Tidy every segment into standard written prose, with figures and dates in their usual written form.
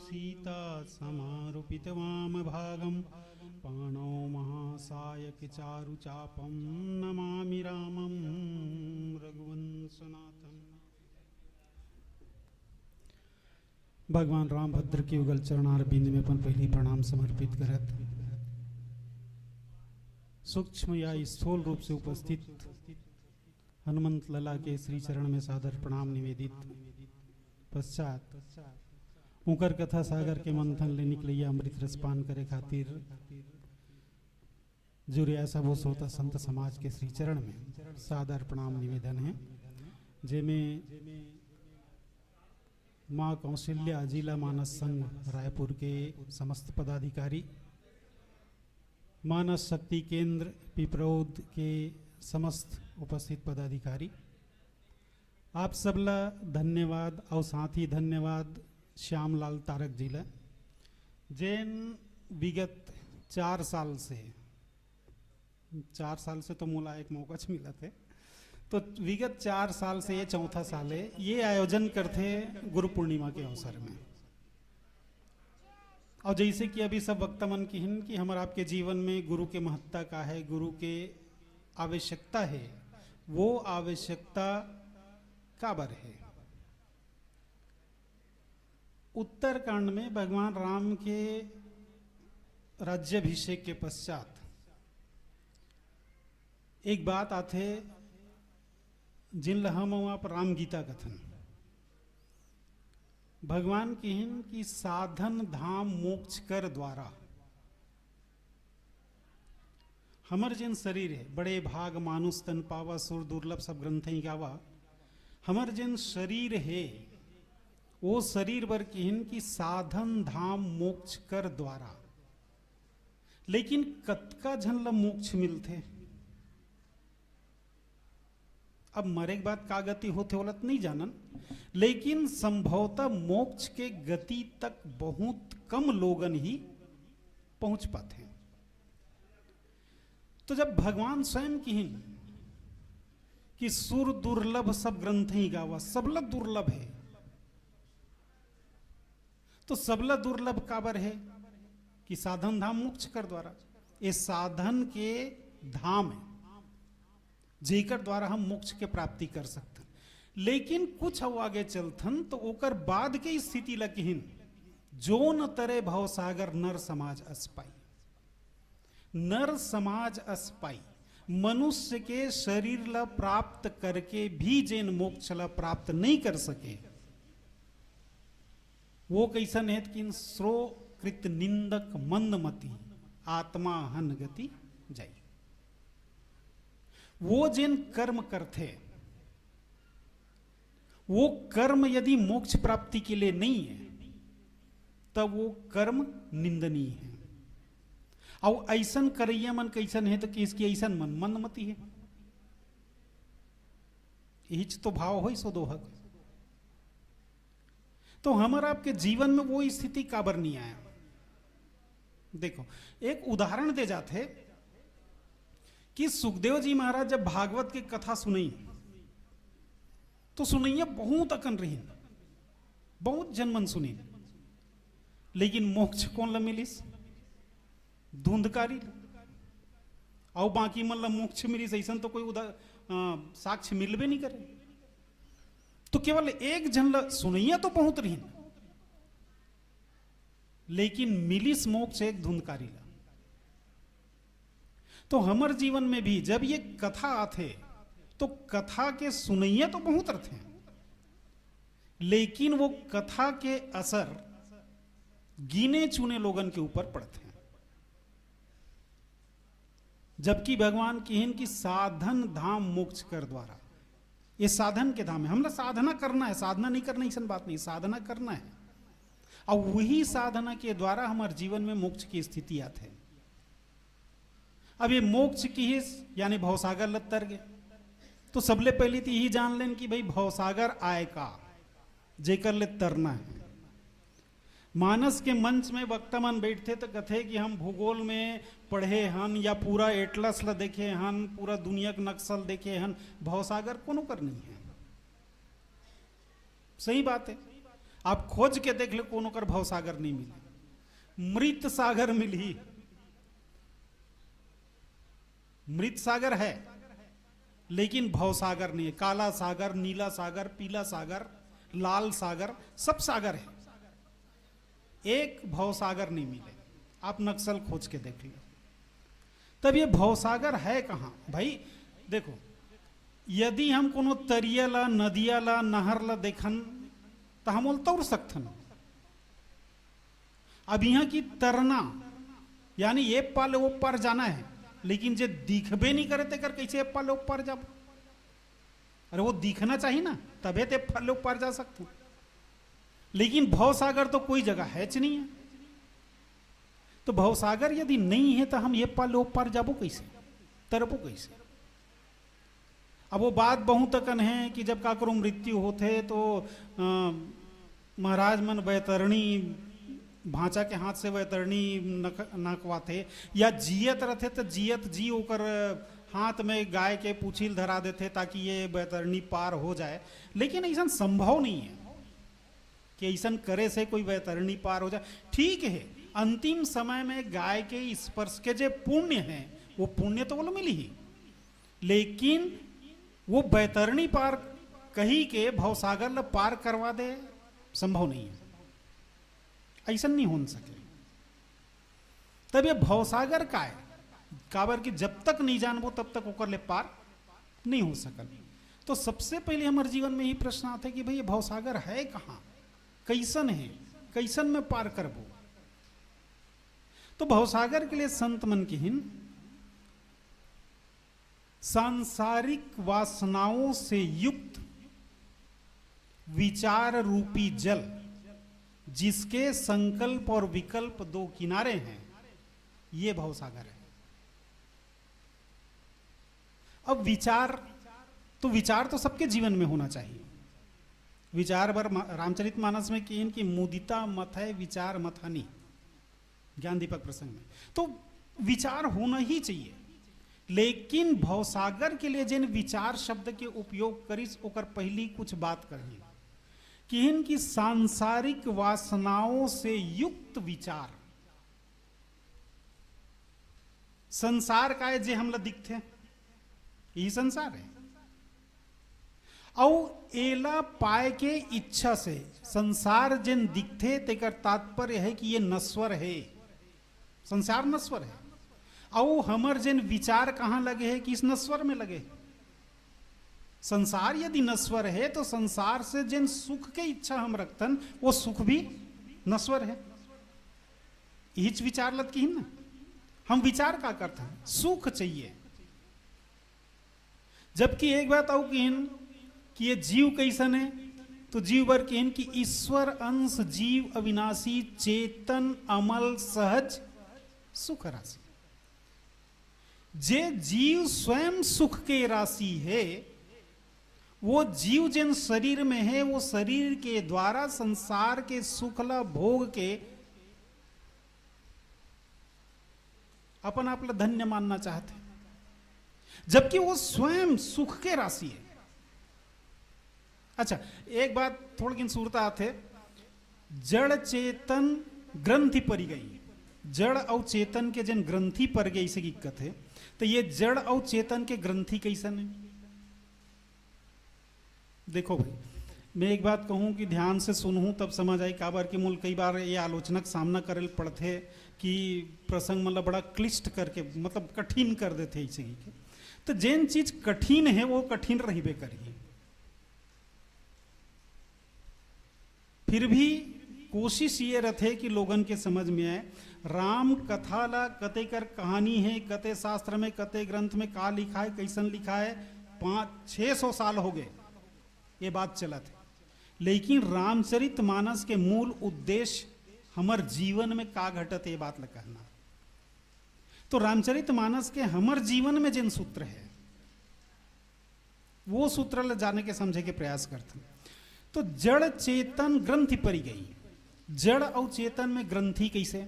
सीता समारूपित वाम भागम पाणौ महासायक चारु चापम नमामि रामं रघुवंशनाथम। भगवान रामभद्र के युगल चरणार बिंद में अपन पहली प्रणाम समर्पित करत सूक्ष्म या स्थूल रूप से उपस्थित हनुमंत लला के श्री चरण में सादर प्रणाम निवेदित पश्चात उकर कथा सागर के मंथन ले निकलैया अमृत रस पान करे खातिर जुरिया सब वो सोता संत समाज के श्री चरण में सादर प्रणाम निवेदन है, जेमें माँ कौशल्या जिला मानस संघ रायपुर के समस्त पदाधिकारी, मानस शक्ति केंद्र पिपरौद के समस्त उपस्थित पदाधिकारी, आप सबला धन्यवाद और साथ ही धन्यवाद श्यामलाल तारक जी ला, जैन विगत 4 साल से तो मूला एक मौका मिला थे, तो विगत 4 साल से ये चौथा साल है ये आयोजन करते गुरु पूर्णिमा के अवसर में। और जैसे कि अभी सब वक्ता मन की हिन कि हमारे आपके जीवन में गुरु के महत्ता का है, गुरु के आवश्यकता है, वो आवश्यकता काबर है। उत्तरकांड में भगवान राम के राज्याभिषेक के पश्चात एक बात आते जिन हम आप राम गीता कथन भगवान की हिन की साधन धाम मोक्ष कर द्वारा हमर जिन शरीर है बड़े भाग मानुष तन पावा सुर दुर्लभ सब ग्रंथ ही गावा, हमर जिन शरीर है वो शरीर बर की हिन की साधन धाम मोक्ष कर द्वारा, लेकिन कतका झन ला मोक्ष मिलते। अब मरे के बाद का गति होते होलत नहीं जानन, लेकिन संभवतः मोक्ष के गति तक बहुत कम लोगन ही पहुंच पाते हैं। तो जब भगवान स्वयं की हिन कि सुर दुर्लभ सब ग्रंथ ही गावा, सबला दुर्लभ है, तो सबला दुर्लभ काबर है कि साधन धाम मोक्ष कर द्वारा, ये साधन के धाम है जेकर द्वारा हम मोक्ष के प्राप्ति कर सकते। लेकिन कुछ अब आगे चलथन तो ओकर बाद के स्थिति लगिन जो न तरे भवसागर नर समाज अस्पाई, नर समाज अस्पाई मनुष्य के शरीर ला प्राप्त करके भी जेन मोक्ष ला प्राप्त नहीं कर सके, वो कैसन है कि श्रोकृत निंदक मंदमती आत्मा हन गति जाई। वो जिन कर्म करते वो कर्म यदि मोक्ष प्राप्ति के लिए नहीं है तब वो कर्म निंदनीय है। और ऐसन करैया मन कैसन है तो किसकी ऐसन मन मंदमती है, हिच तो भाव हो सो दोहक। तो हमारा आपके जीवन में वो स्थिति काबर नहीं आया। देखो एक उदाहरण दे जाते कि सुखदेव जी महाराज जब भागवत की कथा सुनई तो सुनैया बहुत अकन रही, बहुत जनमन सुनी, लेकिन मोक्ष कौन ला मिलिस? धुंधकारी। और बाकी मन ला मोक्ष मिलिस ऐसा तो कोई साक्ष्य मिलबे नहीं करे। तो केवल एक जन ला सुनैया तो बहुत रही, लेकिन मिलिस मोक्ष एक धुंधकारी ला। तो हमर जीवन में भी जब ये कथा आते तो कथा के सुनैया तो बहुत रहते हैं, लेकिन वो कथा के असर गिने चुने लोगन के ऊपर पड़ते हैं। जबकि भगवान की हिन की साधन धाम मोक्ष कर द्वारा, ये साधन के धाम है, हमला साधना करना है, साधना नहीं करना ऐसा बात नहीं, साधना करना है। और वही साधना के द्वारा हमारे जीवन में मोक्ष की स्थिति आते है। अब ये मोक्ष की ही यानी भवसागर लत तर गए, तो सबले पहले तो यही जान लें कि भाई भवसागर आए का जेकर ले तरना है। मानस के मंच में वक्ता मन बैठते तो कथे कि हम भूगोल में पढ़े हन या पूरा एटलस ला देखे हन, पूरा दुनिया का नक्शल देखे हन, भवसागर कोनो कर नहीं है। सही बात है। आप खोज के देख लो कोनो कर भवसागर नहीं मिले, मृत सागर मिली। मृत सागर है लेकिन भवसागर नहीं है। काला सागर, नीला सागर, पीला सागर, लाल सागर, सब सागर है, एक भवसागर नहीं मिले। आप नक्सल खोज के देख लो। तब ये भवसागर है कहां भाई? देखो, यदि हम कोनो तरिया ला, नदिया ला, नहर ला देखन तो हम बोल तौर सकथन। अब यहाँ की तरना यानी ये पाले वो पार जाना है, लेकिन जे दिखबे नहीं करे ते कर कैसे ये पाले वो पार जाब? अरे वो दिखना चाहिए ना, तबे ते पाले वो पार जा सकते। लेकिन भवसागर तो कोई जगह है नहीं है। तो भवसागर यदि नहीं है तो हम ये पाले वो पार जाबो कैसे, तरबो कैसे? अब वो बात बहुत तकन है कि जब काकरो मृत्यु होते तो महाराज मन वैतरणी भांचा के हाथ से वैतरणी नकवाते, या जियत रहते तो जियत जी ओकर हाथ में गाय के पूछिल धरा देते ताकि ये वैतरणी पार हो जाए। लेकिन ऐसा संभव नहीं है कि ऐसा करे से कोई वैतरणी पार हो जाए। ठीक है, अंतिम समय में गाय के स्पर्श के जो पुण्य है वो पुण्य तो बोलो मिली ही, लेकिन वो वैतरणी पार कही के भवसागर ल पार करवा दे, संभव नहीं है, ऐसा नहीं हो सके। तब ये भवसागर का है काबर कि जब तक नहीं जानबो तब तक ओकर ले पार नहीं हो सकल। तो सबसे पहले हमारे जीवन में ही प्रश्न आता है कि भाई ये भवसागर है कहां, कैसन है, कैसन में पार करबो? तो भवसागर के लिए संत मन की हिन सांसारिक वासनाओं से युक्त विचार रूपी जल, जिसके संकल्प और विकल्प दो किनारे हैं, ये भवसागर है। अब विचार तो सबके जीवन में होना चाहिए। विचार बर रामचरितमानस में कि इनकी मुदिता मत है, विचार मत हनी, ज्ञान दीपक प्रसंग में। तो विचार होना ही चाहिए, लेकिन भवसागर के लिए जिन विचार शब्द के उपयोग करिस ओकर पहली कुछ बात करनी कि इनकी सांसारिक वासनाओं से युक्त विचार। संसार का है जे हमला दिखते, यही संसार है। और एला पाए के इच्छा से संसार जिन दिखते तेकर तात्पर्य है कि ये नश्वर है, संसार नश्वर है। और हमर जिन विचार कहां लगे है कि इस नश्वर में लगे। संसार यदि नश्वर है तो संसार से जिन सुख के इच्छा हम रखतन वो सुख भी नश्वर है। यही विचार लत की ना, हम विचार का करते हैं सुख चाहिए। जबकि एक बात आओ कि ये जीव कैसन है, तो जीव बर कहन कि ईश्वर अंश जीव अविनाशी चेतन अमल सहज सुख राशि। जे जीव स्वयं सुख के राशि है, वो जीव जिन शरीर में है वो शरीर के द्वारा संसार के सुखला भोग के अपन आप धन्य मानना चाहते, जबकि वो स्वयं सुख के राशि है। अच्छा, एक बात थोड़ी किन सूरता आते, जड़ चेतन ग्रंथि परी गई, जड़ और चेतन के जिन ग्रंथि पर गई से दिक्कत है। तो ये जड़ और चेतन के ग्रंथि कैसन है? देखो भाई, मैं एक बात कहूं कि ध्यान से सुनूं तब समझ आई। काबर के मूल कई बार ये आलोचना का सामना करे पड़ते कि प्रसंग मतलब बड़ा क्लिष्ट करके मतलब कठिन कर देते ऐसे ही। तो जिन चीज कठिन है वो कठिन रहिबे करिए, फिर भी कोशिश ये रहते कि लोगन के समझ में आए। राम कथा ला कते कर कहानी है, कते शास्त्र में कते ग्रंथ में का लिखा है, कैसन लिखा है, 500-600 साल हो गए ये बात चला थे। लेकिन रामचरितमानस के मूल उद्देश्य हमर जीवन में का घटत ये बात ल कहना। तो रामचरितमानस के हमर जीवन में जिन सूत्र है वो सूत्र ल जाने के समझे के प्रयास करते। तो जड़ चेतन ग्रंथि परी गई। जड़ और चेतन में ग्रंथि कैसे?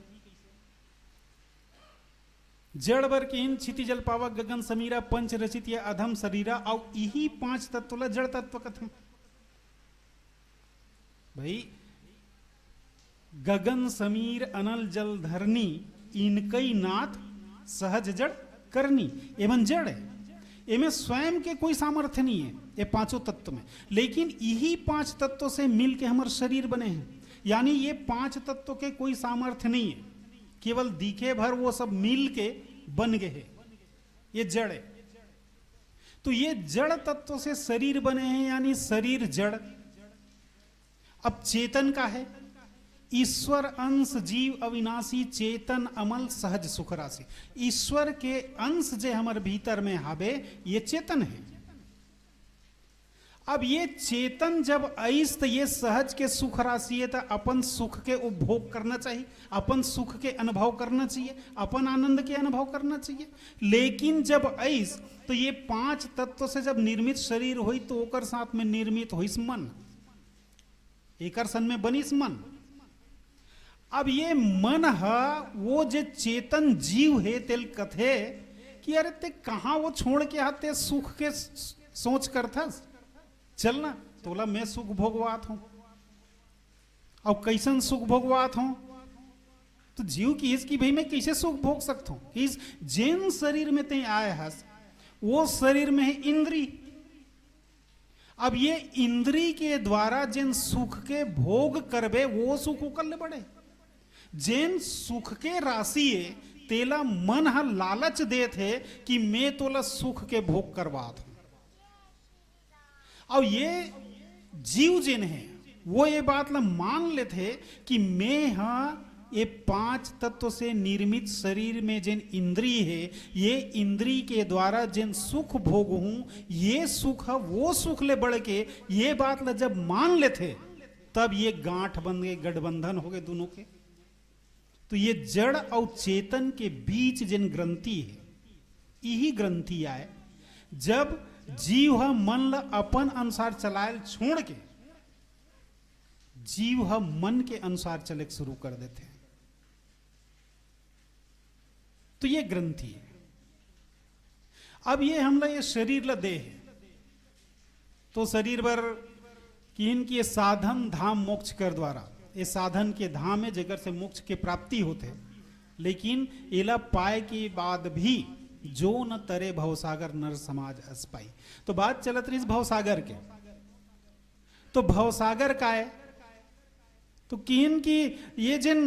जड़ बर के क्षिति जल पावक गगन समीरा पंच रचित या अधम शरीरा, और यही 5 तत्व जड़ तत्व कथन। भाई गगन समीर अनल जल धरनी, इनकई नाथ सहज जड़ करनी। एवं जड़ है, इनमें स्वयं के कोई सामर्थ्य नहीं है ये पांचों तत्व में, लेकिन यही पांच तत्वों से मिलके हमारे शरीर बने हैं। यानी ये पांच तत्वों के कोई सामर्थ्य नहीं है, केवल दिखे भर वो सब मिल के बन गए हैं, ये जड़ है। तो ये जड़ तत्वों से शरीर बने हैं, यानी शरीर जड़। अब चेतन का है, ईश्वर अंश जीव अविनाशी चेतन अमल सहज सुख राशि। ईश्वर के अंश जे हमारे भीतर में हावे ये चेतन है। अब ये चेतन जब ऐस तो ये सहज के सुख राशि है, तो अपन सुख के उपभोग करना चाहिए, अपन सुख के अनुभव करना चाहिए, अपन आनंद के अनुभव करना चाहिए। लेकिन जब ऐस तो ये पांच तत्व से जब निर्मित शरीर हुई तो ओकर साथ में निर्मित हुई मन, एकर सन में बनिस मन। अब ये मन है वो जे चेतन जीव है, तेल कथे कि अरे ते कहां वो छोड़ के आते सुख के सोच कर था, चलना तोला मैं सुख भोगवात हूं। अब कैसन सुख भोगवात हूं, तो जीव की इसकी भाई मैं कैसे सुख भोग सकता हूं। इस जिन शरीर में ते आए हस वो शरीर में है इंद्री। अब ये इंद्री के द्वारा जिन सुख के भोग करबे वो सुख कर ले बड़े। जिन सुख के राशि है तेला मन हा लालच दे थे कि मैं तोला सुख के भोग करवात हूं। और ये जीव जिन है वो ये बात ला मान लेते कि मैं हाँ ये पांच तत्व से निर्मित शरीर में जिन इंद्री है, ये इंद्री के द्वारा जिन सुख भोग हूं, ये सुख है वो सुख ले बढ़ के, ये बात ला जब मान लेते तब ये गांठ बन गए, गठबंधन हो गए दोनों के। तो ये जड़ और चेतन के बीच जिन ग्रंथि है, यही ग्रंथि आए जब जीव है मन ला अपन अनुसार चलायल छोड़ के जीव है मन के अनुसार चले शुरू कर देते हैं, तो ये ग्रंथि है। अब ये हमला ये शरीर ला दे है, तो शरीर भर कि इनकी ये साधन धाम मोक्ष कर द्वारा, ये साधन के धाम है जगर से मोक्ष के प्राप्ति होते, लेकिन एला पाए के बाद भी जो न तरे भवसागर नर समाज अस पाई। तो बात चलत रही भवसागर के, तो भवसागर का है तो किन की ये जिन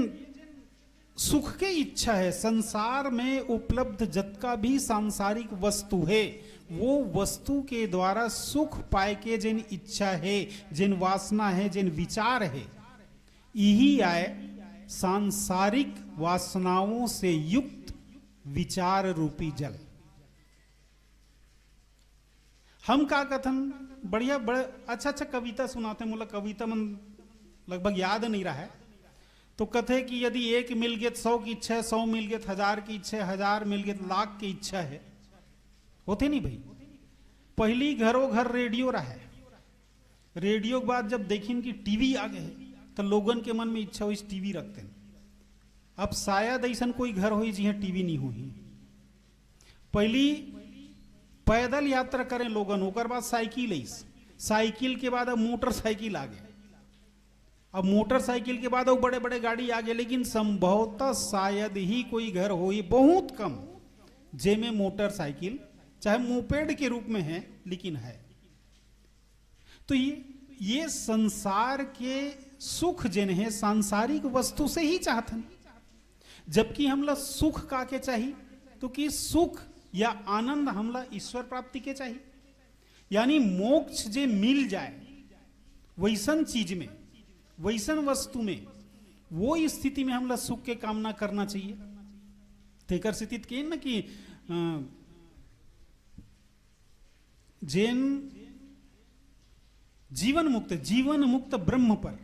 सुख की इच्छा है, संसार में उपलब्ध जतका भी सांसारिक वस्तु है वो वस्तु के द्वारा सुख पाए के जिन इच्छा है, जिन वासना है, जिन विचार है, यही आए सांसारिक वासनाओं से युक्त विचार रूपी जल। हम का कथन बढ़िया बड़े अच्छा अच्छा कविता सुनाते, मुझे कविता मन लगभग याद नहीं रहा है, तो कथे कि यदि एक मिल गए 100 की इच्छा है, 100 मिल गए 1000 की इच्छा है, 1000 मिल गए लाख की इच्छा है। होते नहीं भाई, पहली घरों घर रेडियो रहा है, रेडियो के बाद जब देखिन कि टीवी आ गए तो लोगन के मन में इच्छा हुई टीवी रखते हैं। अब शायद ऐसा कोई घर हुई जिहाँ टीवी नहीं हुई। पहली पैदल यात्रा करें लोगन, ओकर बाद साइकिल आई, साइकिल के बाद अब मोटरसाइकिल आ गए, अब मोटरसाइकिल के बाद अब बड़े बड़े गाड़ी आ गए, लेकिन संभवतः शायद ही कोई घर हुई, बहुत कम, जेमे मोटरसाइकिल चाहे मोपेड के रूप में है लेकिन है। तो ये संसार के सुख जिन है सांसारिक वस्तु से ही चाहते, जबकि हमला सुख का के चाहिए, तो कि सुख या आनंद हमला ईश्वर प्राप्ति के चाहिए। यानी मोक्ष जे मिल जाए वैसन चीज में, वैसन वस्तु में, वो स्थिति में हमला सुख के कामना करना चाहिए। तेकर स्थिति के न कि जैन जीवन मुक्त ब्रह्म पर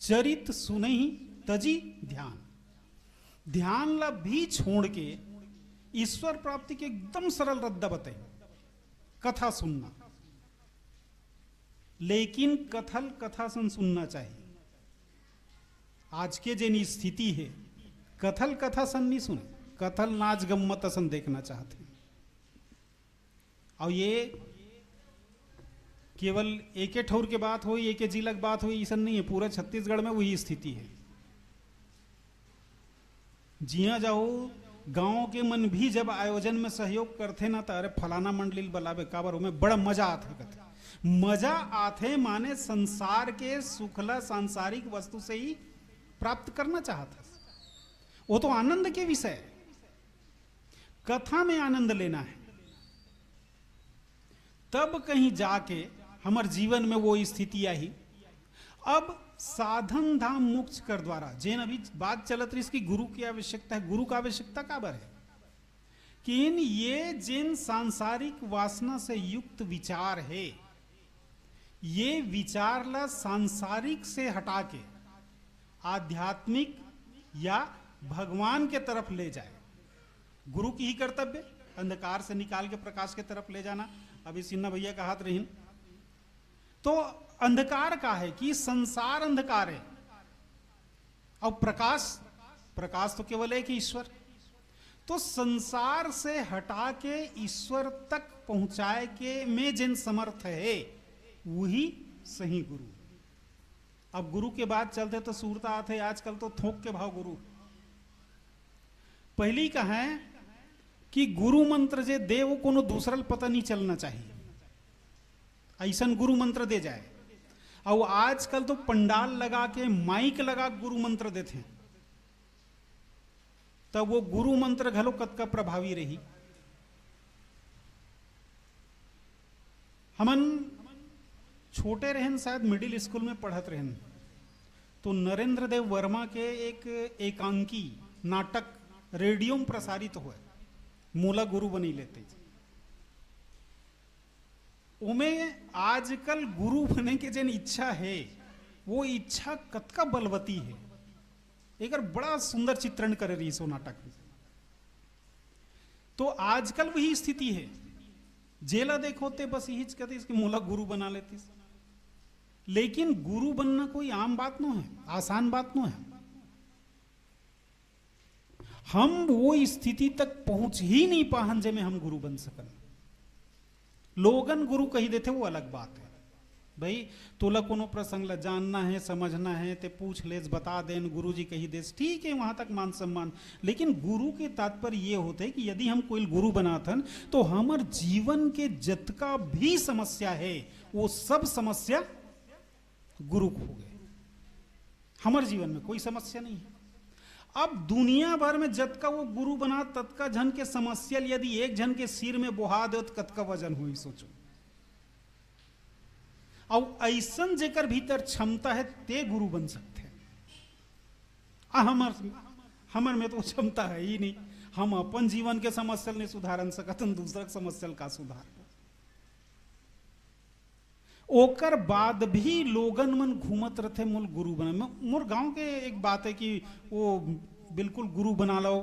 चरित सुनहि तजी ध्यान, ध्यान ला भी छोड़ के ईश्वर प्राप्ति के एकदम सरल रद्दा बताई, कथा सुनना। लेकिन कथल कथा सुनना चाहिए। आज के जिन स्थिति है कथल कथा सन नहीं सुने, कथल नाच गम्मत सन देखना चाहते हैं। और ये केवल एक ठौर के बात हो, एक जिला की बात हो, ऐसा नहीं है, पूरा छत्तीसगढ़ में वही स्थिति है। जिया जाओ गांव के मन भी जब आयोजन में सहयोग करते ना तो अरे फलाना मंडली बलावे काबर में बड़ा मजा आते कहते मजा आते माने संसार के सुखला सांसारिक वस्तु से ही प्राप्त करना चाहता, वो तो आनंद के विषय, कथा में आनंद लेना है, तब कहीं जाके हमारे जीवन में वो स्थिति आई। अब साधन धाम मोक्ष कर द्वारा जेन अभी बात चलत रही इसकी गुरु की आवश्यकता है, गुरु का आवश्यकता काबर है कि इन ये जिन सांसारिक वासना से युक्त विचार है, ये विचार ला सांसारिक से हटा के आध्यात्मिक या भगवान के तरफ ले जाए। गुरु की ही कर्तव्य अंधकार से निकाल के प्रकाश के तरफ ले जाना। अभी सिन्हा भैया का हाथ रहीन तो अंधकार का है कि संसार अंधकार है और प्रकाश तो केवल एक ही ईश्वर। तो संसार से हटा के ईश्वर तक पहुंचाए के में जिन समर्थ है वही सही गुरु। अब गुरु के बाद चलते तो सूरता आते आजकल तो थोक के भाव गुरु। पहली का है कि गुरु मंत्र जे दे वो कोनो दूसरा पता नहीं चलना चाहिए, ऐसा गुरु मंत्र दे जाए। और आजकल तो पंडाल लगा के माइक लगा गुरु मंत्र देते हैं, तब वो गुरु मंत्र घलो कतका प्रभावी रही। हमन छोटे रहन शायद मिडिल स्कूल में पढ़त रहन तो नरेंद्र देव वर्मा के एक एकांकी नाटक रेडियो में प्रसारित हुए, मूला गुरु बनी लेते। उमें आजकल गुरु बने के जिन इच्छा है वो इच्छा कतका बलवती है, एक बड़ा सुंदर चित्रण करे रही सो नाटक में। तो आजकल वही स्थिति है, जेला देखोते बस यही कहते इसके मूला गुरु बना लेती। लेकिन गुरु बनना कोई आम बात नो है, आसान बात नो है। हम वो स्थिति तक पहुंच ही नहीं पाहन जे में हम गुरु बन सकन। लोगन गुरु कही देते वो अलग बात है, भाई तोला कोनो प्रसंग ला जानना है समझना है ते पूछ लेस बता देन गुरु जी कही देस, ठीक है वहां तक मान सम्मान। लेकिन गुरु के तात्पर्य ये होते है कि यदि हम कोई गुरु बनाथन तो हमार जीवन के जतका भी समस्या है वो सब समस्या गुरु को हो गए। हमारे जीवन में कोई समस्या नहीं है। अब दुनिया भर में जतका वो गुरु बना तत्का जन के समस्या यदि एक जन के सिर में बोहा दो तो कतका वजन हुई सोचो। और ऐसन जेकर भीतर क्षमता है ते गुरु बन सकते हैं। हमर में तो क्षमता है ही नहीं, हम अपन जीवन के समस्या नहीं सुधारन सकतन, दूसरा के समस्या का सुधार। ओकर बाद भी लोगन मन घूमत रहते मूल गुरु बना। मोर गांव के एक बात है कि वो बिल्कुल गुरु बना लो,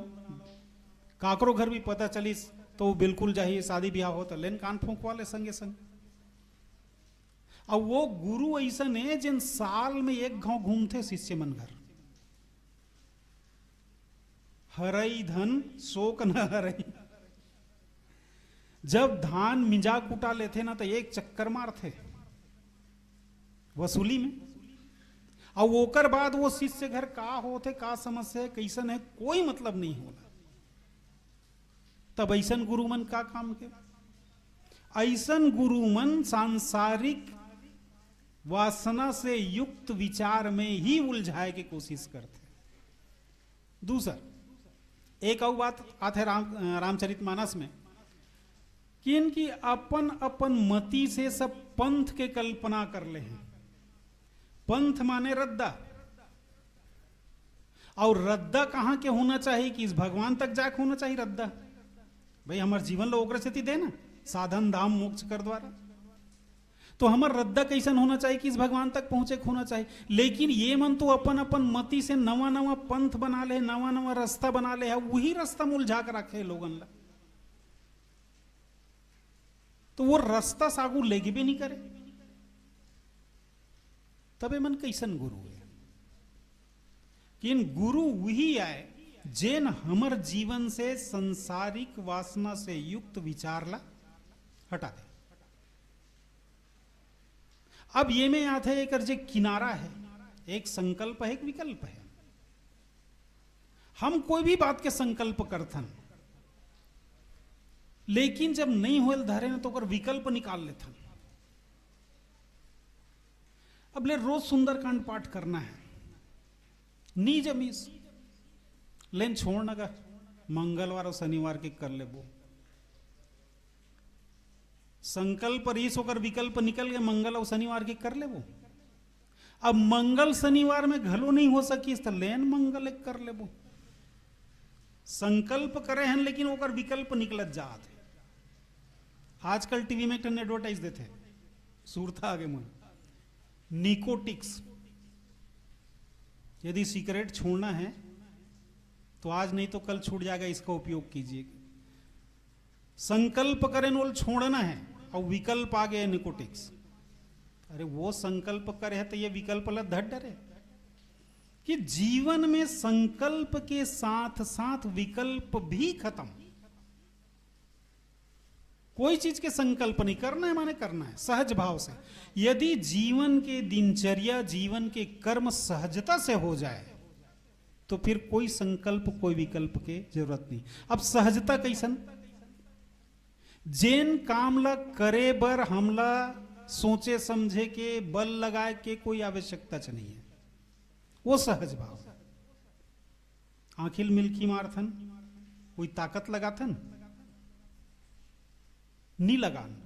काकरो घर भी पता चलिस तो वो बिल्कुल जाहिए शादी ब्याह हो तो लेन कान फूंकवा ले संगे संग। और वो गुरु ऐसा ने जिन साल में एक गांव घूमते शिष्य मन घर, हरई धन शोक न हरई। जब धान मिंजा कुटा लेते ना तो एक चक्कर मारते वसूली में, और ओकर बाद वो शिष्य घर का होते का समस्या है कैसन है कोई मतलब नहीं होला। तब ऐसन गुरु मन का काम के, ऐसन गुरु मन सांसारिक वासना से युक्त विचार में ही उलझाए की कोशिश करते। दूसरा एक और बात आते रामचरितमानस में कि इनकी अपन अपन मति से सब पंथ के कल्पना कर ले हैं। पंथ माने रद्दा, और रद्दा कहां के होना चाहिए कि इस भगवान तक जाके होना चाहिए रद्दा। भाई हमारे जीवन लो ओग्र स्थिति देना साधन धाम मोक्ष कर द्वारा, तो हमार रद्दा कैसन होना चाहिए कि इस भगवान तक पहुंचे होना चाहिए। लेकिन ये मन तो अपन अपन मति से नवा नवा पंथ बना ले, नवा नवा रास्ता बना ले, वही रास्ता में उलझा कर रखे लोगन ला, तो वो रास्ता सागू लेगे भी नहीं करे। तबे मन कैसन गुरु है कि गुरु वही आए जेन हमर जीवन से संसारिक वासना से युक्त विचार ला हटा दे। अब ये में याद है एक जे किनारा है, एक संकल्प है एक विकल्प है। हम कोई भी बात के संकल्प करथन, लेकिन जब नहीं होल धरे न तो ओकर विकल्प निकाल लेथन। अब ले रोज सुंदरकांड पाठ करना है, नी जमीस लेन छोड़ न कर, मंगलवार और शनिवार के कर ले वो संकल्प रीस होकर विकल्प निकल गए, मंगल और शनिवार के कर ले वो। अब मंगल शनिवार में घलो नहीं हो सकी तो लेन मंगल एक कर ले वो। संकल्प करे हैं लेकिन ओकर विकल्प निकलत जात है। आजकल टीवी में एक एडवर्टाइज देते सूरता आगे मन निकोटिक्स, यदि सिगरेट छोड़ना है तो आज नहीं तो कल छूट जाएगा, इसका उपयोग कीजिए। संकल्प करें नोल छोड़ना है और विकल्प आ गए निकोटिक्स। अरे वो संकल्प करे है तो ये विकल्प ला धड़ डरे कि जीवन में संकल्प के साथ साथ विकल्प भी खत्म। कोई चीज के संकल्प नहीं करना है, माने करना है सहज भाव से। यदि जीवन के दिनचर्या, जीवन के कर्म सहजता से हो जाए तो फिर कोई संकल्प कोई विकल्प के जरूरत नहीं। अब सहजता कैसन, जेन काम ला करे बर हमला सोचे समझे के बल लगाए के कोई आवश्यकता च नहीं है, वो सहज भाव। आखिल मिल्की मारथन कोई ताकत लगाथन नी लगान,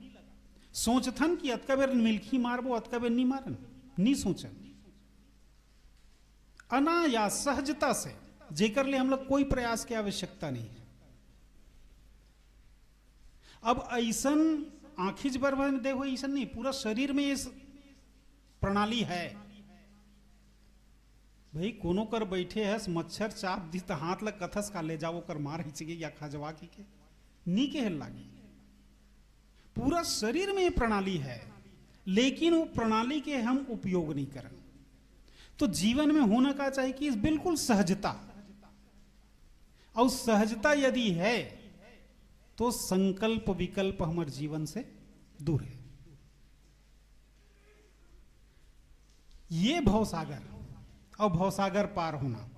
सोचथन कि अतका बेर मिल्की मारबो अतका बेर नहीं मारन, नी सोचन। अनायास सहजता से जेकर ले हम लोग कोई प्रयास की आवश्यकता नहीं है। अब ऐसन आंखिज बर देखो ऐसा नहीं, पूरा शरीर में इस प्रणाली है। भाई कोनो कर बैठे है मच्छर चाप दी तो हाथ लग कथस का ले जाओ कर मार ही या खजवा की के नी के हिल लागी। पूरा शरीर में ये प्रणाली है, लेकिन वो प्रणाली के हम उपयोग नहीं करें। तो जीवन में होना का चाहिए कि बिल्कुल सहजता, और सहजता यदि है तो संकल्प विकल्प हमारे जीवन से दूर है। ये भवसागर और भवसागर पार होना,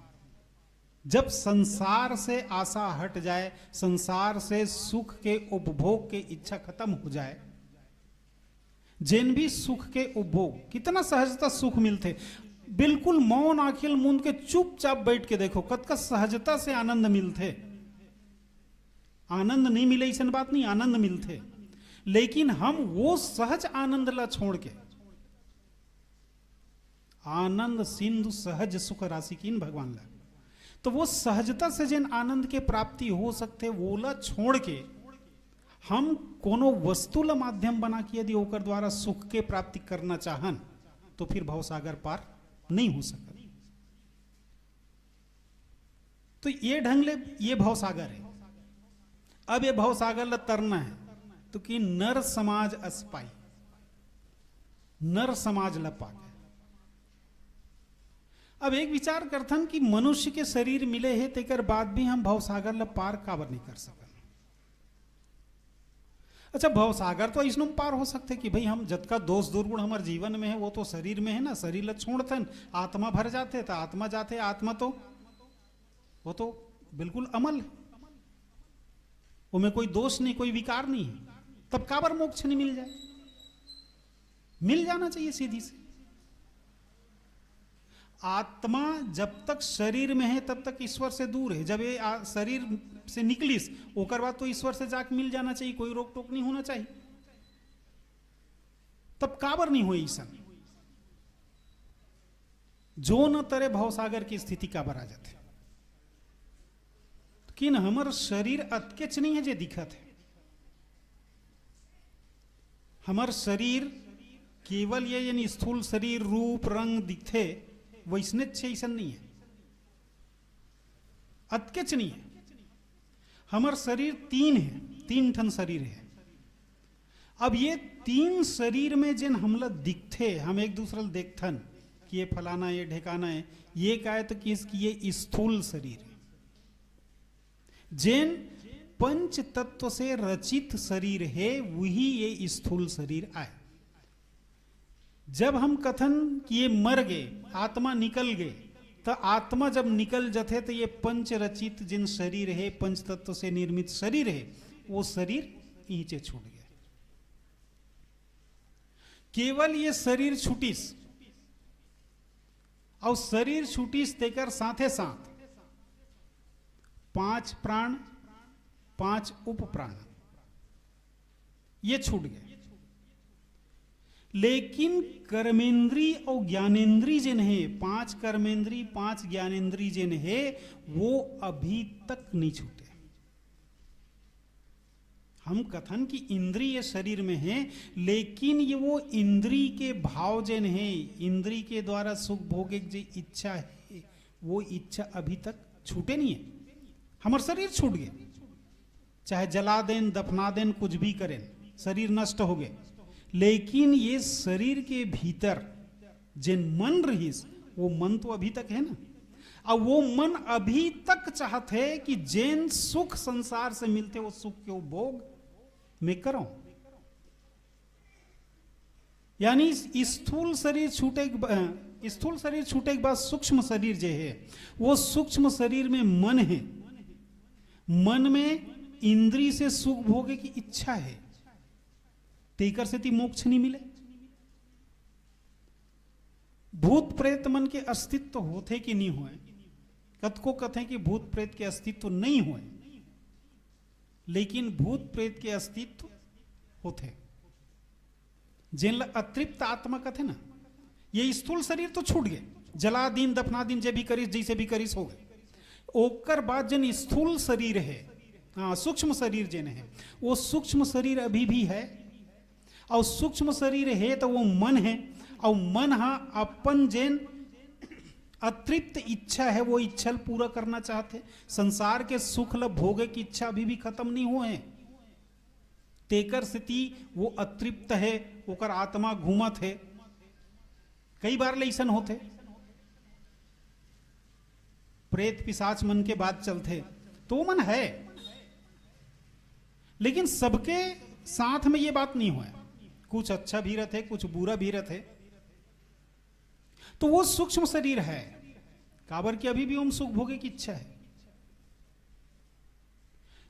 जब संसार से आशा हट जाए, संसार से सुख के उपभोग के इच्छा खत्म हो जाए, जिन भी सुख के उपभोग, कितना सहजता सुख मिलते, बिल्कुल मौन आंखिल मूंद के चुपचाप बैठ के देखो कतका सहजता से आनंद मिलते। आनंद नहीं मिले ऐसा बात नहीं, आनंद मिलते, लेकिन हम वो सहज आनंद ला छोड़ के, आनंद सिंधु सहज सुख राशिकीन भगवान ला, तो वो सहजता से जिन आनंद के प्राप्ति हो सकते वो ला छोड़ के हम कोनो वस्तु ला माध्यम बना के यदि ओकर द्वारा सुख के प्राप्ति करना चाहन तो फिर भवसागर पार नहीं हो सकता। तो ये ढंग ले ये भवसागर है। अब ये भवसागर ला तरना है तो कि नर समाज अस्पाई, नर समाज ला पाके। अब एक विचार करथन कि मनुष्य के शरीर मिले है तेकर बाद भी हम भवसागर ला पार काबर नहीं कर सकन। अच्छा, भवसागर तो इसनो पार हो सकते कि भाई हम जतका दोष दुर्गुण हमारे जीवन में है वो तो शरीर में है ना, शरीर ला छोड़थन आत्मा भर जाते तो आत्मा जाते, आत्मा तो वो तो बिल्कुल अमल है, उनमें कोई दोष नहीं, कोई विकार नहीं है, तब काबर मोक्ष नहीं मिल जाए? मिल जाना चाहिए सीधी से। आत्मा जब तक शरीर में है तब तक ईश्वर से दूर है, जब ये शरीर से निकलिस ओकर बाद तो ईश्वर से जाके मिल जाना चाहिए, कोई रोक टोक नहीं होना चाहिए। तब काबर नहीं हुई ईसा जो न तरे भवसागर की स्थिति काबर आ जाते। कि हमार शरीर अतकेच नहीं है जे दिखत है, हमार शरीर केवल ये यानी स्थूल शरीर रूप रंग दिखते वैसने ऐसा नहीं है, अतकेच नहीं है। हमार शरीर तीन है, तीन ठन शरीर है। अब ये तीन शरीर में जिन हमला दिखते, हम एक दूसरे देखथन कि ये फलाना ये ढेकाना है, ये काय तो कि ये स्थूल शरीर है। जिन पंच तत्व से रचित शरीर है वही ये स्थूल शरीर आए। जब हम कथन कि ये मर गए, आत्मा निकल गए, तो आत्मा जब निकल जथे तो ये पंच रचित जिन शरीर है, पंच तत्व से निर्मित शरीर है, वो शरीर नीचे छूट गया। केवल ये शरीर छूटीस, और शरीर छूटीस देकर साथे साथ 5 प्राण 5 उप प्राण ये छूट गए। लेकिन कर्मेंद्री और ज्ञानेंद्री जिन है, 5 कर्मेंद्री 5 ज्ञानेंद्री जिन है, वो अभी तक नहीं छूटे। हम कथन की इंद्रिय शरीर में है, लेकिन ये वो इंद्री के भाव जिन है, इंद्री के द्वारा सुख भोगे जो इच्छा है, वो इच्छा अभी तक छूटे नहीं है। हमार शरीर छूट गए, चाहे जला दें दफना दें कुछ भी करें, शरीर नष्ट हो गए, लेकिन ये शरीर के भीतर जिन मन रहीस, वो मन तो अभी तक है ना। अब वो मन अभी तक चाहते है कि जैन सुख संसार से मिलते वो सुख के भोग मैं करो। यानी स्थूल शरीर छूटे के बाद सूक्ष्म शरीर जो है, वो सूक्ष्म शरीर में मन है, मन में इंद्री से सुख भोगे की इच्छा है, तेकर से ती मोक्ष नहीं मिले। भूत प्रेत मन के अस्तित्व होते कि नहीं होए, कतको कथे कि भूत प्रेत के अस्तित्व नहीं होए, लेकिन भूत प्रेत के अस्तित्व होते। जिन अतृप्त आत्मा कथे ना, ये स्थूल शरीर तो छूट गए, जला दिन दफना दिन जे भी करिस जैसे भी करिस हो गए। ओकर बाद जिन स्थूल शरीर है, सूक्ष्म शरीर जिन है, वो सूक्ष्म शरीर अभी भी है, और सूक्ष्म शरीर है तो वो मन है, और मन अपन जिन अतृप्त इच्छा है, वो इच्छा पूरा करना चाहते। संसार के सुख ल भोगे की इच्छा अभी भी खत्म नहीं हुए हैं, तेकर स्थिति वो अतृप्त है, ओकर आत्मा घूमत है। कई बार लैसन होते, प्रेत पिशाच मन के बाद चलते, तो मन है, लेकिन सबके साथ में ये बात नहीं हुआ, कुछ अच्छा भी रहते, कुछ बुरा भी रहते। तो वो सूक्ष्म शरीर है, काबर की अभी भी हम सुख भोगे की इच्छा है।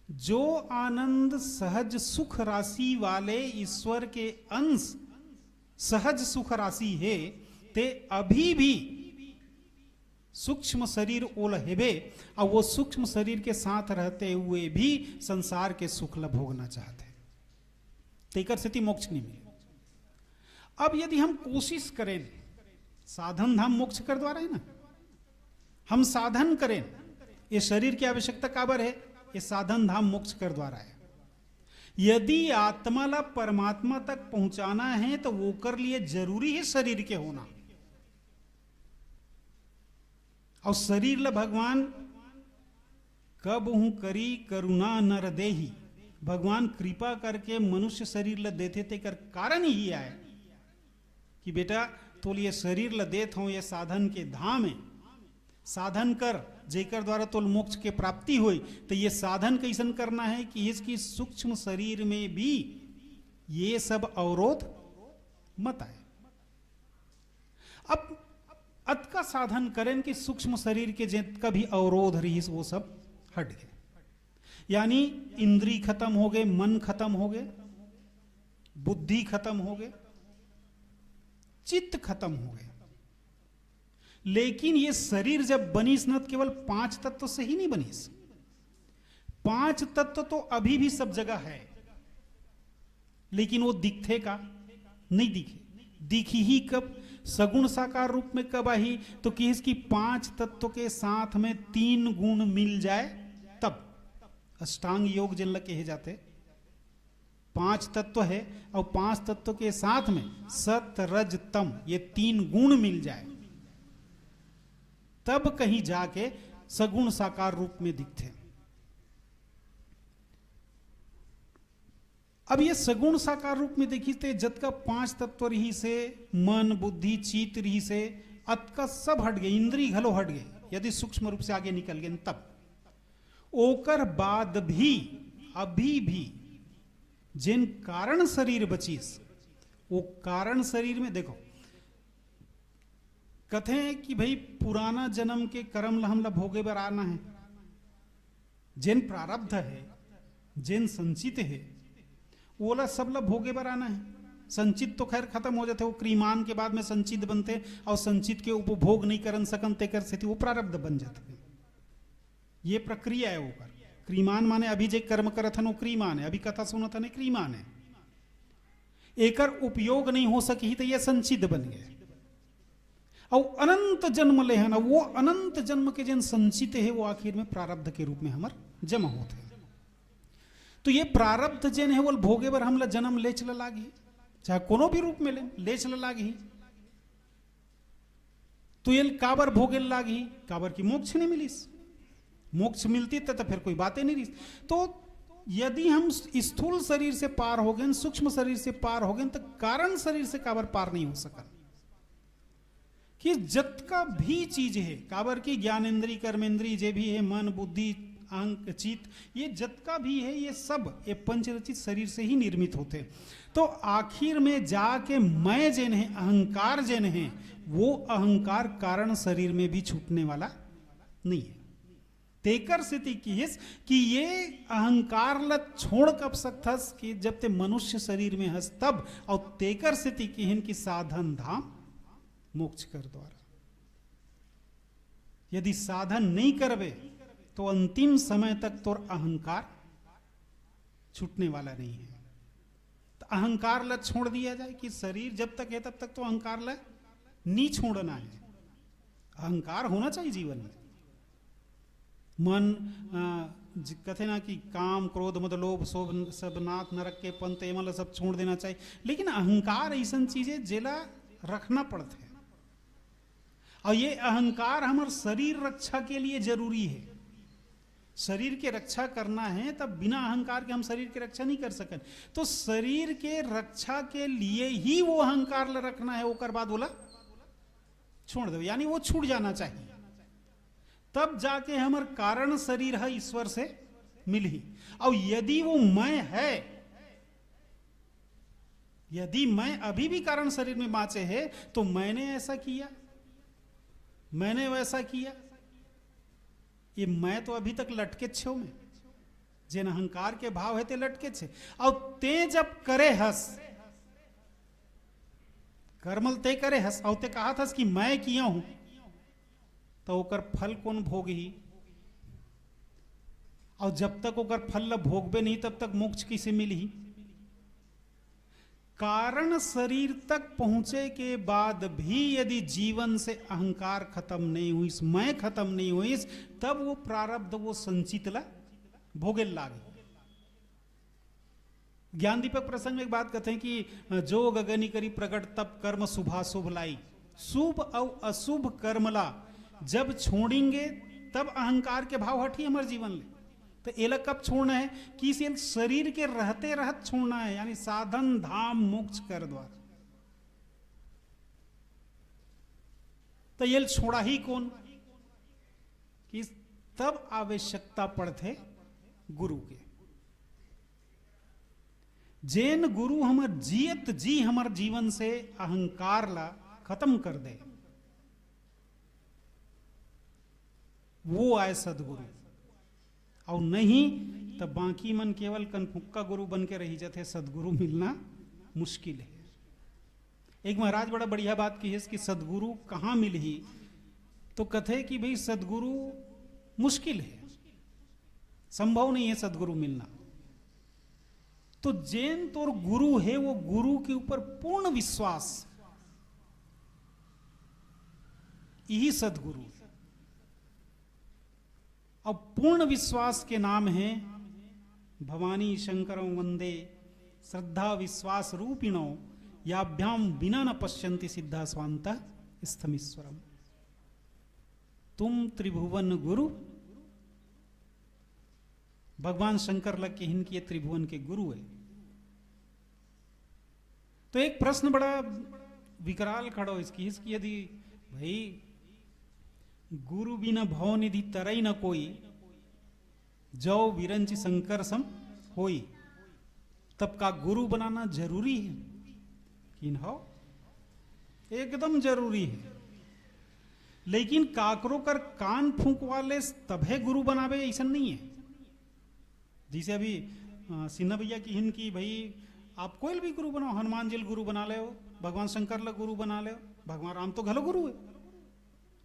जो आनंद सहज सुख राशि वाले ईश्वर के अंश सहज सुख राशि है, ते अभी भी सूक्ष्म शरीर ओल हेबे, और वो सूक्ष्म शरीर के साथ रहते हुए भी संसार के सुख ल भोगना चाहते, तेकर स्थिति मोक्ष नहीं मिले। अब यदि हम कोशिश करें, साधन धाम मोक्ष कर द्वारा है ना, हम साधन करें, ये शरीर की आवश्यकता काबर है, ये साधन धाम मोक्ष कर द्वारा है। यदि आत्मा ला परमात्मा तक पहुंचाना है तो वो कर लिए जरूरी है शरीर के होना, और शरीर ला भगवान कब हूं करी करुणा नर देही, भगवान कृपा करके मनुष्य शरीर ला देते थे, कर कारण ही आए कि बेटा तो ये शरीर ला देत हूं, ये साधन के धाम है, साधन कर जेकर द्वारा तो मोक्ष के प्राप्ति हुई। तो ये साधन कैसन करना है कि इसकी सूक्ष्म शरीर में भी ये सब अवरोध मत आए। अब अत का साधन करें कि सूक्ष्म शरीर के जितना भी अवरोध रही वो सब हट गए, यानी इंद्री खत्म हो गए, मन खत्म हो गए, बुद्धि खत्म हो गए, चित्त खत्म हो गए। लेकिन ये शरीर जब बनीस न केवल 5 तत्व से ही नहीं बनीस, 5 तत्व तो अभी भी सब जगह है, लेकिन वो दिखते का नहीं दिखे। दिखी ही कब, सगुण साकार रूप में कब आई, तो कि इसकी 5 तत्व के साथ में 3 गुण मिल जाए तब। अष्टांग योग जिन लग कहे जाते, 5 तत्व है और 5 तत्व के साथ में सत रज तम ये 3 गुण मिल जाए, तब कहीं जाके सगुण साकार रूप में दिखते। अब ये सगुण साकार रूप में देखिए, जत का 5 तत्व रही से, मन बुद्धि चित्त रही से, अत का सब हट गए, इंद्री घलो हट गए, यदि सूक्ष्म रूप से आगे निकल गए तब। ओकर बाद भी अभी भी जिन कारण शरीर बचीस, वो कारण शरीर में देखो, कथे कि भाई पुराना जन्म के कर्म ला हमला भोगे बर आना है, जिन प्रारब्ध है, जिन संचित है, ओला सब ला भोगे बर आना है। संचित तो खैर खत्म हो जाते, वो क्रीमान के बाद में संचित बनते, और संचित के उपभोग नहीं करन सकन तेकर से वो प्रारब्ध बन जाते। ये प्रक्रिया है। वो क्रीमान माने अभी जे कर्म करत हन वो क्रीमान है, अभी कथा सुनत हन क्रीमान है। एकर उपयोग नहीं हो सकी तो ये संचित बन गए, और अनंत जन्म ले है ना, वो अनंत जन्म के जिन संचित है वो आखिर में प्रारब्ध के रूप में हमर जमा होते हैं। तो ये प्रारब्ध जिन है वो भोगे बर हमला जन्म ले चला लागी, चाहे कोनो भी रूप में ले चला लागी। तो ये काबर भोगे लागी, काबर की मोक्ष नहीं मिलीस। मोक्ष मिलती तो फिर कोई बातें नहीं रही। तो यदि हम स्थूल शरीर से पार हो गए, सूक्ष्म शरीर से पार हो गए, तो कारण शरीर से काबर पार नहीं हो सका। कि जतका भी चीज है, काबर की ज्ञानेन्द्रीय कर्मेंद्रीय जे भी है, मन बुद्धि अंक चित, ये जतका भी है, ये सब ये पंचरचित शरीर से ही निर्मित होते। तो आखिर में जाके मैं जिन है, अहंकार जिन है, वो अहंकार कारण शरीर में भी छूटने वाला नहीं है। तेकर स्थिति की है कि ये अहंकार ल छोड़ कब सकथस कि जब ते मनुष्य शरीर में हस तब, और तेकर स्थिति की है कि साधन धाम मोक्ष कर द्वारा। यदि साधन नहीं करवे तो अंतिम समय तक तो अहंकार छूटने वाला नहीं है। तो अहंकार ल छोड़ दिया जाए कि शरीर जब तक है तब तक तो अहंकार ल नहीं छोड़ना है। अहंकार होना चाहिए जीवन में। मन कथे ना कि काम क्रोध मद लोभ शोभ सब नाथ नरक के पंथ एमल सब छोड़ देना चाहिए, लेकिन अहंकार ऐसा चीज है जेला रखना पड़ता है। और ये अहंकार हमारे शरीर रक्षा के लिए जरूरी है। शरीर के रक्षा करना है तब बिना अहंकार के हम शरीर की रक्षा नहीं कर सकते। तो शरीर के रक्षा के लिए ही वो अहंकार ल रखना है, ओकर बाद बोला छोड़ दो, यानी वो छूट जाना चाहिए। तब जाके हमार कारण शरीर है ईश्वर से मिल ही। और यदि वो मैं है, यदि मैं अभी भी कारण शरीर में बाँचे है, तो मैंने ऐसा किया, मैंने वैसा किया, ये मैं तो अभी तक लटके छो में, जिन अहंकार के भाव है ते लटके छे। और ते जब करे हस, कर्मल ते करे हस, और ते कहा था कि मैं किया हूं, तो ओकर फल कौन भोगी। और जब तक ओकर फल भोगबे नहीं तब तक मोक्ष किसे मिली। कारण शरीर तक पहुंचे के बाद भी यदि जीवन से अहंकार खत्म नहीं हुई, मैं खत्म नहीं हुई, तब वो प्रारब्ध वो संचित ला भोगे लागे। ज्ञान दीपक प्रसंग में एक बात कहते हैं कि जो गगनी करी प्रकट तब कर्म शुभाशुभ लाई। शुभ और अशुभ कर्मला जब छोड़ेंगे तब अहंकार के भाव हटी हमारे जीवन में। तो एला कब छोड़ना है कि इसे शरीर के रहते रहत छोड़ना है, यानी साधन धाम मोक्ष कर द्वार। तो ये छोड़ा ही कौन कि तब आवश्यकता पड़ते गुरु के। जैन गुरु हमार जियत जी हमार जीवन से अहंकार ला खत्म कर दे, वो आए सदगुरु। और नहीं तो बाकी मन केवल कनफुक्का गुरु बन के रही जाते, सदगुरु मिलना मुश्किल है। एक महाराज बड़ा बढ़िया बात की है कि सदगुरु कहाँ मिल ही, तो कथे कि भाई सदगुरु मुश्किल है, संभव नहीं है सदगुरु मिलना। तो जैन तोर गुरु है, वो गुरु के ऊपर पूर्ण विश्वास, यही सदगुरु। और पूर्ण विश्वास के नाम है भवानी शंकर वंदे श्रद्धा विश्वास रूपिणो याभ्याम बिना न पश्यन्ति सिद्धा स्वांत स्थमीश्वरम। तुम त्रिभुवन गुरु, भगवान शंकर लग के इनकी ये त्रिभुवन के गुरु है। तो एक प्रश्न बड़ा विकराल खड़ा हो इसकी यदि भाई गुरु बिना भव निधि तरई न कोई, जो विरंच शंकर सम होई, तब का गुरु बनाना जरूरी है कि न हो? एकदम जरूरी है। लेकिन काकरो कर कान फूंक वाले तभे गुरु बनावे ऐसा नहीं है। जैसे अभी सिन्हा भैया की हिन की भाई आप कोई भी गुरु बनाओ, हनुमान जी गुरु बना ले, भगवान शंकर ला गुरु बना ले, भगवान राम तो घलो गुरु है,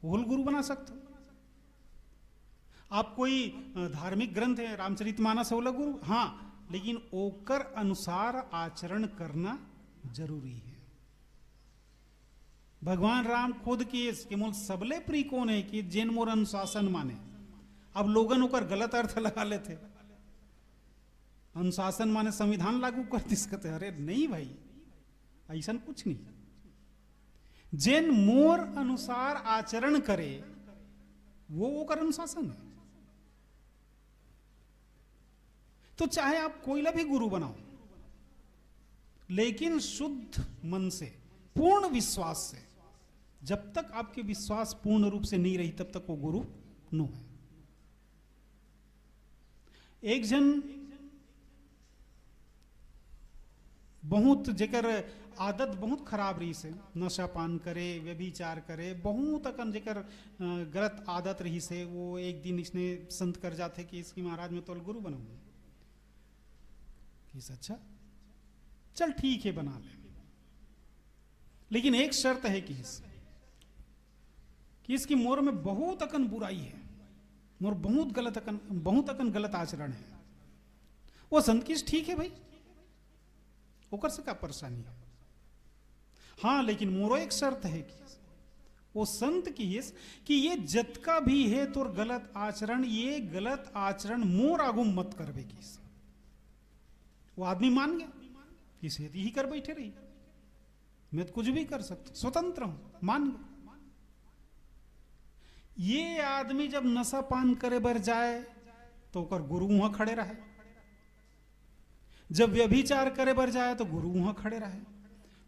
वो गुरु बना सकते हो। आप कोई धार्मिक ग्रंथ है रामचरितमानस है, वो गुरु, हाँ, लेकिन ओकर अनुसार आचरण करना जरूरी है। भगवान राम खुद के मूल सबले प्रिय कौन है कि जिन मोर अनुशासन माने। अब लोगन ओकर गलत अर्थ लगा लेते, अनुशासन माने संविधान लागू कर दिसकते, अरे नहीं भाई, ऐसा कुछ नहीं। जिन मोर अनुसार आचरण करे वो ओकर अनुशासन है। तो चाहे आप कोई भी गुरु बनाओ, लेकिन शुद्ध मन से, पूर्ण विश्वास से, जब तक आपके विश्वास पूर्ण रूप से नहीं रही तब तक वो गुरु नो है। एक जन बहुत जेकर आदत बहुत खराब रही से, नशा पान करे, व्यभिचार करे, बहुत अकन जेकर गलत आदत रही से, वो एक दिन इसने संत कर जाते कि इसकी महाराज में तो गुरु बनाऊंगा। अच्छा चल ठीक है बना ले, लेकिन एक शर्त है कि इसकी मोर में बहुत अकन बुराई है, मोर बहुत अकन गलत आचरण है। वो संत की ठीक है भाई, ओकर से क्या परेशानी है, हाँ, लेकिन मोरो एक शर्त है कि वो संत की कि ये जतका भी है तोर गलत आचरण, ये गलत आचरण मोर आगू मत करवे की। वो आदमी मान गया कि सेहती ही कर बैठे रही, मैं तो कुछ भी कर सकता, स्वतंत्र हूं, मान गया। ये आदमी जब नशा पान करे बर जाए तो ओकर गुरु वहां खड़े रहे, जब व्यभिचार करे बर जाए तो गुरु वहां खड़े रहे,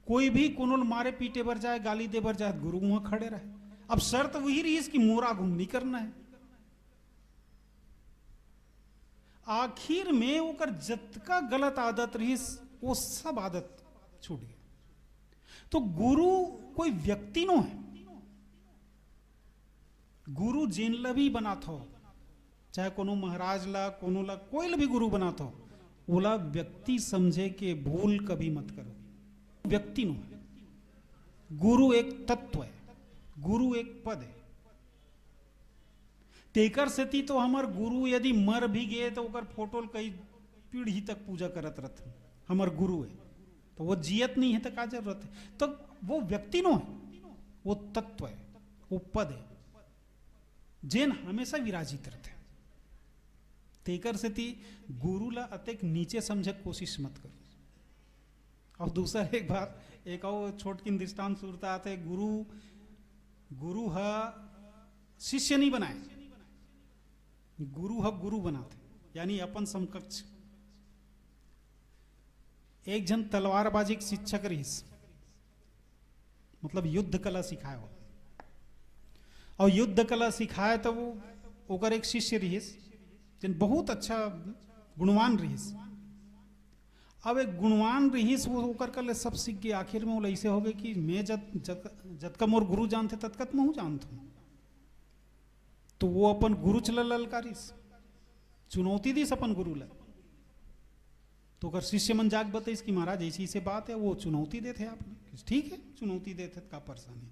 कोई भी कोनो मारे पीटे बर जाए, गाली दे बर जाए, गुरु वहां खड़े रहे। अब शर्त वही रही कि मोरा घूम नहीं करना है। आखिर में ओकर जतका गलत आदत रही वो सब आदत छूट गई। तो गुरु कोई व्यक्ति नो है, गुरु जिन ला भी बनात हो, चाहे कोनो महाराज ला, कोनो ला, कोई ला भी गुरु बनात हो, ओला व्यक्ति समझे के भूल कभी मत करो। व्यक्ति नो है, गुरु एक तत्व है, गुरु एक पद है। तेकर सेती तो हमार गुरु यदि मर भी गए तो ओकर फोटो कई पीढ़ी तक पूजा करत रहते, हमार गुरु है, तो वो जियत नहीं है तो क्या जरूरत है। तो वो व्यक्ति नो है, वो तत्व है, वो पद है, जैन हमेशा विराजित रहते। तेकर सेती गुरु ला अतेक नीचे समझे कोशिश मत करो। और दूसरा एक बात, एक और छोटकिन दृष्टांत सुरता आते, गुरु है शिष्य नहीं बनाए, गुरु है गुरु बनाते, यानी अपन समकक्ष। एक जन तलवारबाजी के शिक्षक रही, मतलब युद्ध कला सिखाए हो, और युद्ध कला सिखाए तो वो ओकर एक शिष्य रही जिन बहुत अच्छा गुणवान रही। अब एक गुणवान रही वो ओकर कल सब सीख गए। आखिर में वो ऐसे हो गए कि मैं जतका मोर गुरु जानते तत्कत मैं जानता हूं। तो वो अपन गुरु चल ललकारिस, चुनौती दीस अपन गुरु ला। तो अगर शिष्य मन जाग बताइस कि महाराज ऐसी ऐसी बात है, वो चुनौती देते आपने, ठीक है चुनौती देते का परेशानी।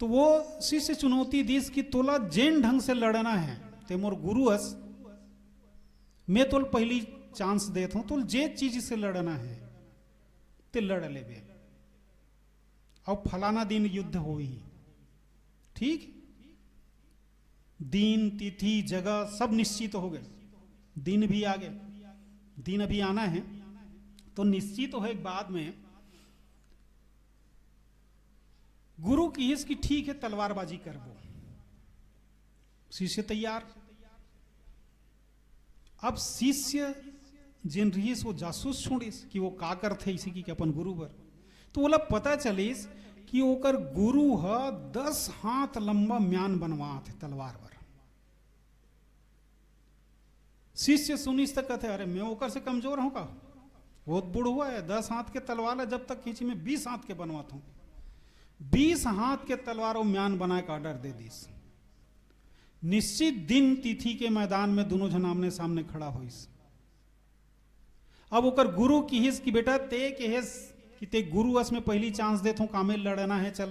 तो वो शिष्य चुनौती दीस कि तोला जैन ढंग से लड़ना है, ते मोर गुरु हस, मैं तोल पहली चांस देता हूं, तोल जे चीज से लड़ना है ते लड़ ले बे, और फलाना दिन युद्ध हो ही, ठीक, दिन तिथि जगह सब निश्चित हो गए, दिन भी आ गए, दिन अभी आना है, तो निश्चित हो एक बाद में गुरु की हिस की ठीक है तलवारबाजी कर वो, शिष्य तैयार। अब शिष्य जिन रहीस वो जासूस छोड़ीस कि वो का करते इसी की अपन गुरु पर, तो बोला पता चलीस कि ओकर गुरु है 10 हाथ लंबा म्यान बनवात है तलवार पर। शिष्य सुनिस तक कहते अरे मैं ओकर से कमजोर हूं का, बहुत बूढ़ हुआ है, 10 हाथ के तलवार है, जब तक खींची में 20 हाथ के बनवाता हूं। 20 हाथ के तलवारों म्यान बना के ऑर्डर दे दीस। निश्चित दिन तिथि के मैदान में दोनों जन आमने सामने खड़ा होइस। अब ओकर गुरु की हिस कि बेटा ते के हिस कि ते गुरु अस में पहली चांस देत हूं, कामे लड़ना है, चल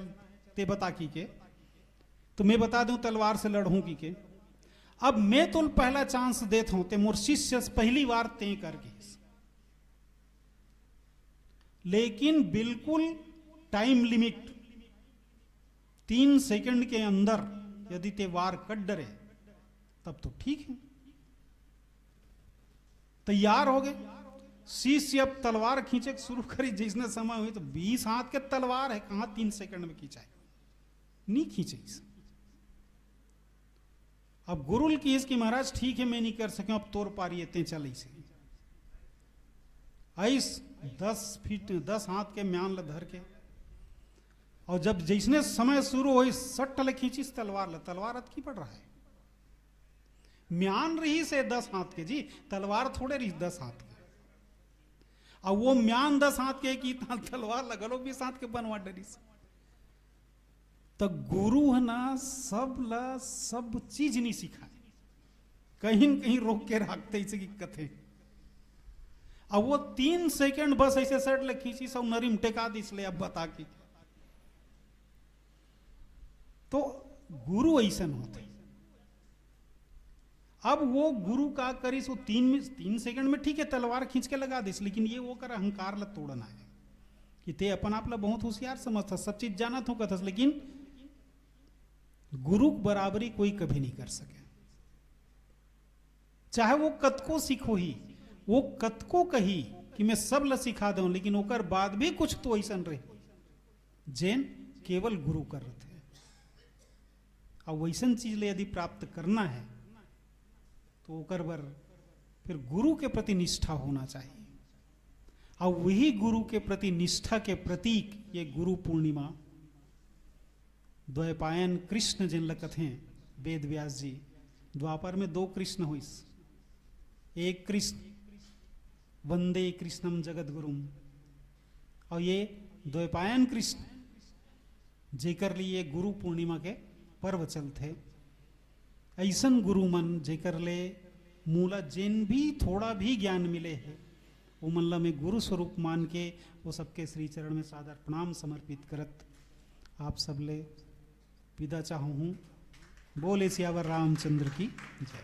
ते बता की के, तो मैं बता दूं तलवार से लड़ूं की के। अब मैं तो पहला चांस देता हूं, ते मोर शिष्य पहली बार ते करके, लेकिन बिल्कुल टाइम लिमिट 3 सेकंड के अंदर यदि ते वार कट डरे तब तो ठीक है। तैयार हो गए शिष्य, अब तलवार खींचे शुरू करी। जिसने समय हुई तो 20 हाथ के तलवार है, कहां 3 सेकंड में खींचा है, नहीं खींचे। अब गुरुल की इसकी महाराज ठीक है मैं नहीं कर सके, अब तोड़ पा रही है ते चल इसे आइस 10 हाथ के म्यान ल धर के। और जब जिसने समय शुरू हो सट ले खींची तलवार तलवार अटकी पड़ रहा है। म्यान रही से 10 हाथ के जी, तलवार थोड़े रही 10 हाथ के। अब वो म्यान 10 हाथ के की तलवार लगलो 20 हाथ के बनवा डरी से। तो गुरु है ना सब चीज नहीं सिखाए, कहीं न कहीं रोक के रखते इसे की कथे। अब वो 3 सेकंड बस ऐसे सट ले खींची, सब नरीम टेका दी इसलिए अब बता की। तो गुरु ऐसा होते। अब वो गुरु का करी सो 3 सेकंड में ठीक है तलवार खींच के लगा दिस, लेकिन ये वो कर अहंकार ला तोड़ना है कि ते अपन आप ला बहुत होशियार समझता, सब चीज जाना तो कथस, लेकिन गुरु बराबरी कोई कभी नहीं कर सके। चाहे वो कतको सीखो ही, वो कतको कही कि मैं सब ला सिखा दूं, लेकिन ओकर बाद भी कुछ तो ऐसा रहे जैन केवल गुरु कर रहे थे। और वैसन चीज ले यदि प्राप्त करना है तो ओकर बर फिर गुरु के प्रति निष्ठा होना चाहिए। और वही गुरु के प्रति निष्ठा के प्रतीक ये गुरु पूर्णिमा द्वैपायन कृष्ण जिन लकथे वेद व्यास जी। द्वापर में 2 कृष्ण हुई, एक कृष्ण वंदे कृष्णम जगत गुरुम, और ये द्वैपायन कृष्ण जेकर लिए गुरु पूर्णिमा के पर्व चलते। ऐसन गुरु मन जेकर ले मूला जिन भी थोड़ा भी ज्ञान मिले है वो मल्ला में गुरु स्वरूप मान के वो सबके श्री चरण में सादर प्रणाम समर्पित करत आप सब ले विदा चाहूँ हूँ। बोले सियावर रामचंद्र की जय।